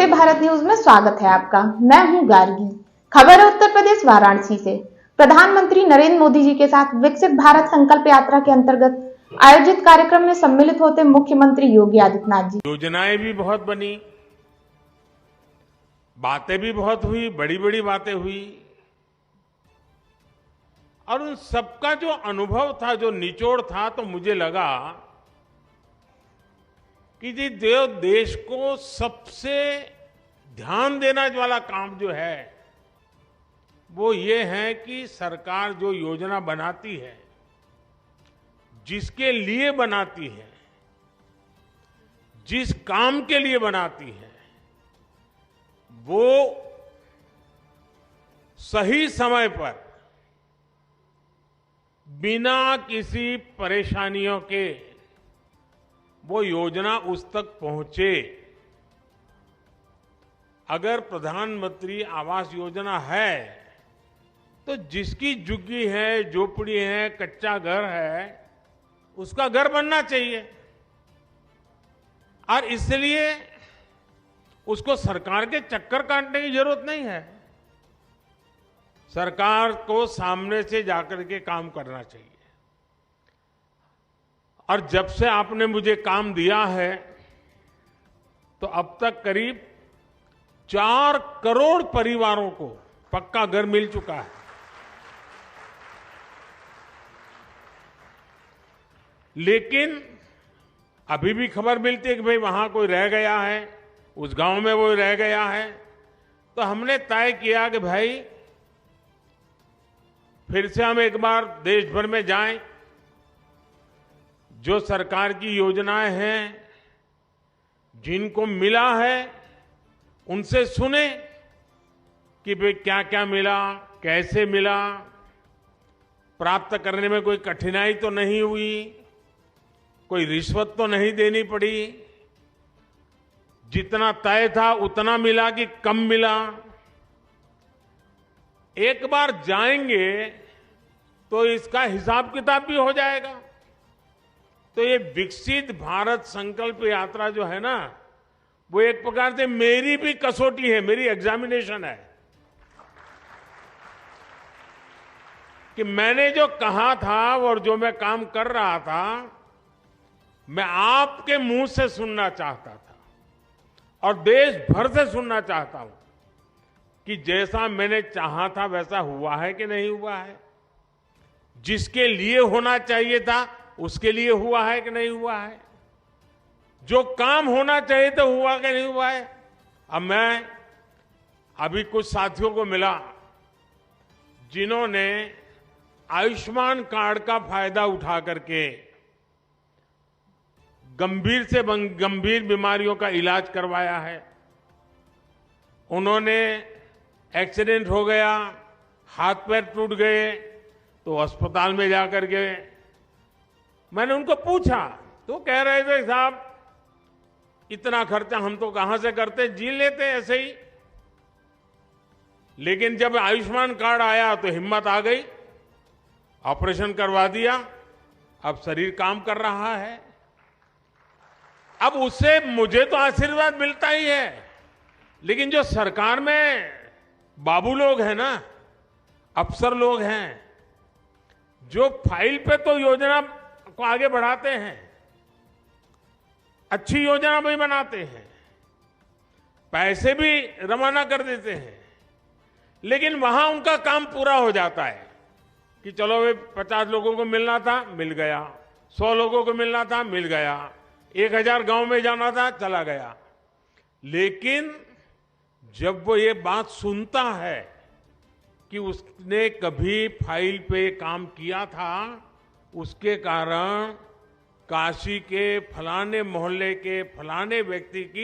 से भारत न्यूज में स्वागत है आपका। मैं हूं गार्गी। खबर है उत्तर प्रदेश वाराणसी से। प्रधानमंत्री नरेंद्र मोदी जी के साथ विकसित भारत संकल्प यात्रा के अंतर्गत आयोजित कार्यक्रम में सम्मिलित होते मुख्यमंत्री योगी आदित्यनाथ जी। योजनाएं भी बहुत बनी, बातें भी बहुत हुई, बड़ी बड़ी बातें हुई और उन सबका जो अनुभव था, जो निचोड़ था, तो मुझे लगा कि जो देश को सबसे ध्यान देना वाला काम जो है वो ये है कि सरकार जो योजना बनाती है, जिसके लिए बनाती है, जिस काम के लिए बनाती है, वो सही समय पर बिना किसी परेशानियों के वो योजना उस तक पहुंचे। अगर प्रधानमंत्री आवास योजना है तो जिसकी झुग्गी है, झोपड़ी है, कच्चा घर है, उसका घर बनना चाहिए और इसलिए उसको सरकार के चक्कर काटने की जरूरत नहीं है। सरकार को सामने से जाकर के काम करना चाहिए। और जब से आपने मुझे काम दिया है तो अब तक करीब 4 करोड़ परिवारों को पक्का घर मिल चुका है। लेकिन अभी भी खबर मिलती है कि भाई वहां कोई रह गया है, उस गांव में वो रह गया है। तो हमने तय किया कि भाई फिर से हम एक बार देश भर में जाएं, जो सरकार की योजनाएं हैं, जिनको मिला है, उनसे सुने कि भाई क्या क्या मिला, कैसे मिला, प्राप्त करने में कोई कठिनाई तो नहीं हुई, कोई रिश्वत तो नहीं देनी पड़ी, जितना तय था उतना मिला कि कम मिला। एक बार जाएंगे तो इसका हिसाब किताब भी हो जाएगा। तो ये विकसित भारत संकल्प यात्रा जो है ना, वो एक प्रकार से मेरी भी कसौटी है, मेरी एग्जामिनेशन है कि मैंने जो कहा था और जो मैं काम कर रहा था, मैं आपके मुंह से सुनना चाहता था और देश भर से सुनना चाहता हूं कि जैसा मैंने चाहा था वैसा हुआ है कि नहीं हुआ है, जिसके लिए होना चाहिए था उसके लिए हुआ है कि नहीं हुआ है, जो काम होना चाहिए था हुआ कि नहीं हुआ है। अब मैं अभी कुछ साथियों को मिला जिन्होंने आयुष्मान कार्ड का फायदा उठा करके गंभीर से गंभीर बीमारियों का इलाज करवाया है। उन्होंने एक्सीडेंट हो गया, हाथ पैर टूट गए तो अस्पताल में जाकर के मैंने उनको पूछा तो कह रहे थे साहब इतना खर्चा हम तो कहां से करते, जी लेते ऐसे ही। लेकिन जब आयुष्मान कार्ड आया तो हिम्मत आ गई, ऑपरेशन करवा दिया, अब शरीर काम कर रहा है। अब उससे मुझे तो आशीर्वाद मिलता ही है, लेकिन जो सरकार में बाबू लोग हैं ना, अफसर लोग हैं, जो फाइल पे तो योजना को आगे बढ़ाते हैं, अच्छी योजना भी बनाते हैं, पैसे भी रवाना कर देते हैं, लेकिन वहां उनका काम पूरा हो जाता है कि चलो वे 50 लोगों को मिलना था, मिल गया, 100 लोगों को मिलना था, मिल गया, 1000 गांव में जाना था, चला गया। लेकिन जब वो ये बात सुनता है कि उसने कभी फाइल पे काम किया था, उसके कारण काशी के फलाने मोहल्ले के फलाने व्यक्ति की